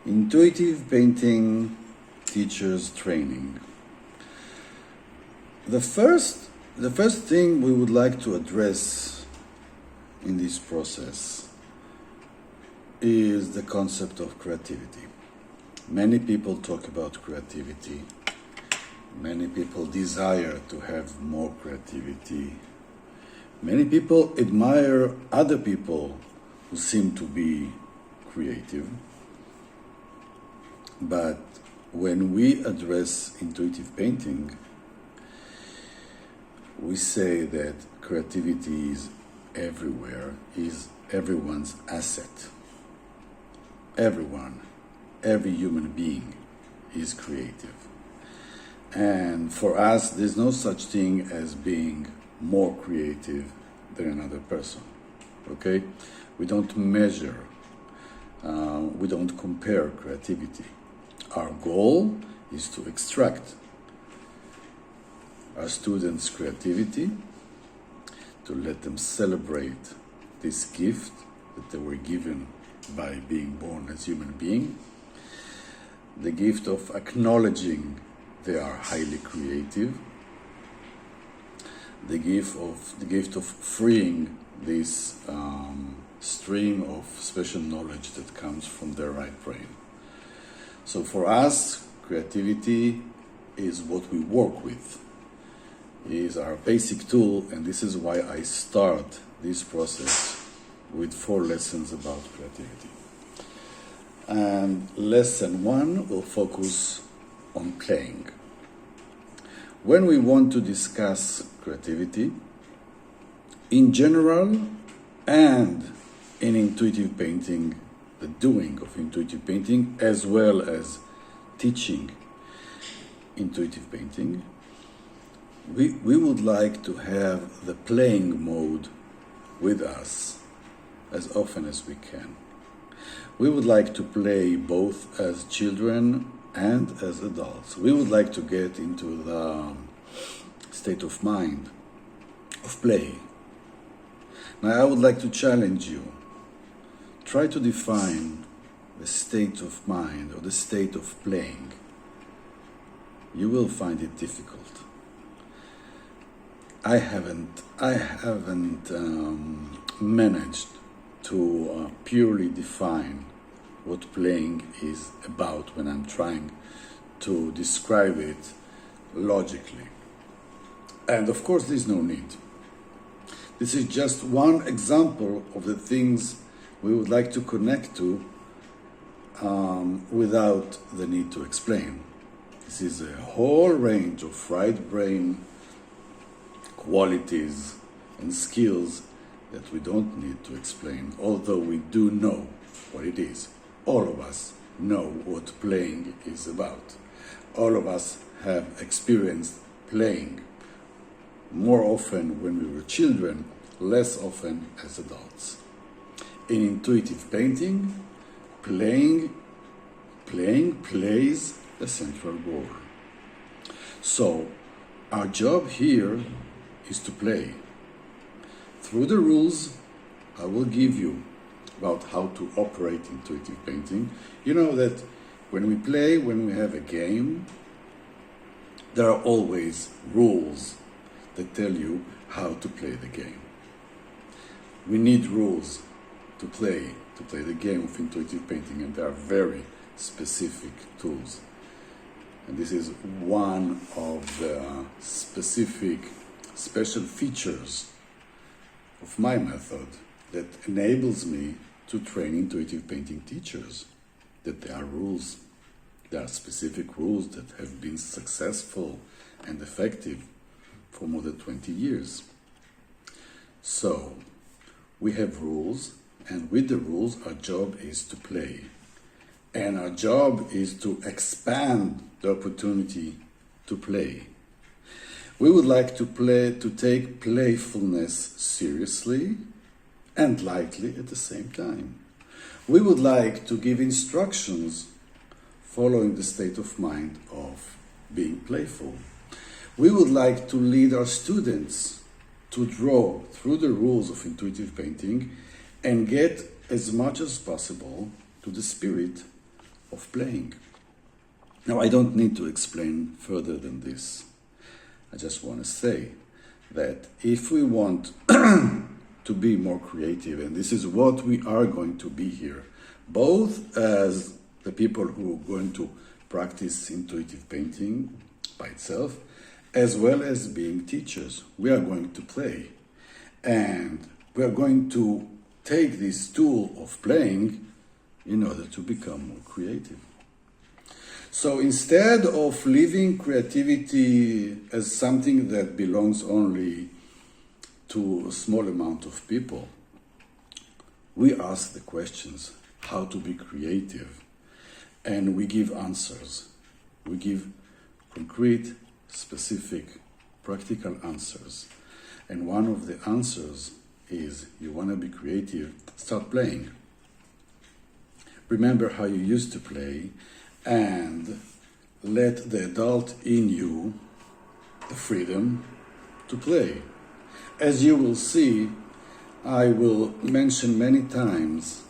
Intuitive painting teachers training. The first thing we would like to address in this process is the concept of creativity. Many people talk about creativity. Many people desire to have more creativity. Many people admire other people who seem to be creative. But when we address intuitive painting, we say that creativity is everywhere, is everyone's asset. Everyone, every human being is creative. And for us, there's no such thing as being more creative than another person, okay? We don't measure, we don't compare creativity. Our goal is to extract our students' creativity, to let them celebrate this gift that they were given by being born as human beings, the gift of acknowledging they are highly creative, the gift of freeing this stream of special knowledge that comes from their right brain. So for us, creativity is what we work with, is our basic tool, and this is why I start this process with 4 lessons about creativity. And lesson 1 will focus on playing. When we want to discuss creativity, in general and in intuitive painting, the doing of intuitive painting, as well as teaching intuitive painting, we would like to have the playing mode with us as often as we can. We would like to play both as children and as adults. We would like to get into the state of mind of play. Now, I would like to challenge you. Try to define the state of mind or the state of playing. You will find it difficult. I haven't managed to purely define what playing is about when I'm trying to describe it logically. And of course, there's no need. This is just one example of the things we would like to connect to without the need to explain. This is a whole range of right brain qualities and skills that we don't need to explain, although we do know what it is. All of us know what playing is about. All of us have experienced playing, more often when we were children, less often as adults. In intuitive painting, playing plays a central role. So, our job here is to play. Through the rules I will give you about how to operate intuitive painting, you know that when we play, when we have a game, there are always rules that tell you how to play the game. We need rules to play the game of intuitive painting, and there are very specific tools. And this is one of the special features of my method that enables me to train intuitive painting teachers, that there are rules, there are specific rules that have been successful and effective for more than 20 years. So, we have rules, and with the rules, our job is to play. And our job is to expand the opportunity to play. We would like to take playfulness seriously and lightly at the same time. We would like to give instructions following the state of mind of being playful. We would like to lead our students to draw through the rules of intuitive painting and get as much as possible to the spirit of playing. Now, I don't need to explain further than this. I just want to say that if we want to be more creative, and this is what we are going to be here, both as the people who are going to practice intuitive painting by itself, as well as being teachers, we are going to play. And we are going to take this tool of playing in order to become more creative. So instead of leaving creativity as something that belongs only to a small amount of people, we ask the questions, how to be creative, and we give answers. We give concrete, specific, practical answers. And one of the answers is, you want to be creative, start playing. Remember how you used to play, and let the adult in you the freedom to play. As you will see, I will mention many times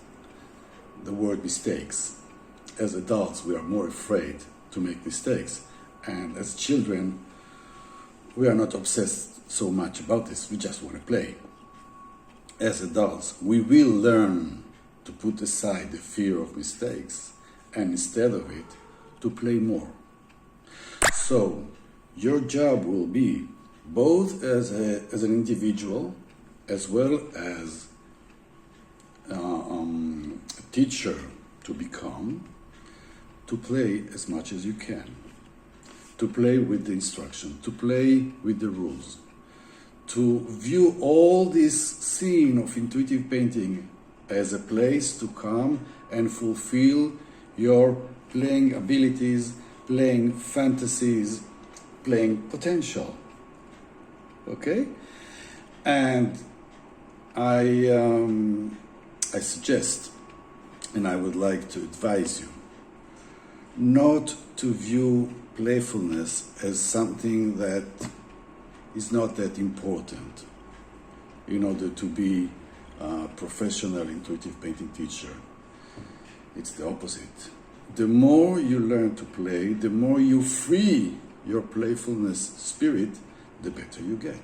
the word mistakes. As adults, we are more afraid to make mistakes. And as children, we are not obsessed so much about this. We just want to play. As adults, we will learn to put aside the fear of mistakes, and instead of it, to play more. So, your job will be, both as an individual, as well as a teacher to become, to play as much as you can. To play with the instruction, to play with the rules, to view all this scene of intuitive painting as a place to come and fulfill your playing abilities, playing fantasies, playing potential. Okay? And I suggest, and I would like to advise you, not to view playfulness as something that is not that important in order to be a professional intuitive painting teacher. It's the opposite. The more you learn to play, the more you free your playfulness spirit, the better you get.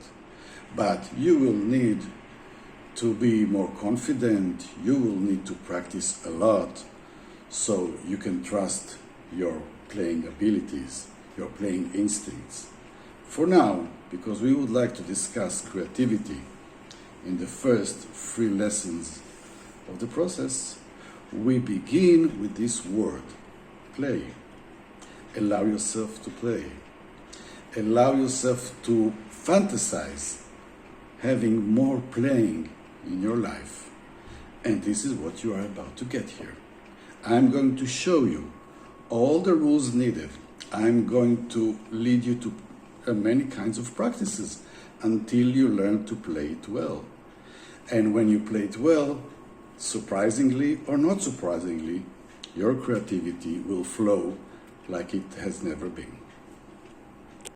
But you will need to be more confident, you will need to practice a lot so you can trust your playing abilities, your playing instincts. For now, because we would like to discuss creativity in the first 3 lessons of the process, we begin with this word, play. Allow yourself to play. Allow yourself to fantasize having more playing in your life. And this is what you are about to get here. I'm going to show you all the rules needed. I'm going to lead you to many kinds of practices until you learn to play it well. And when you play it well, surprisingly or not surprisingly, your creativity will flow like it has never been.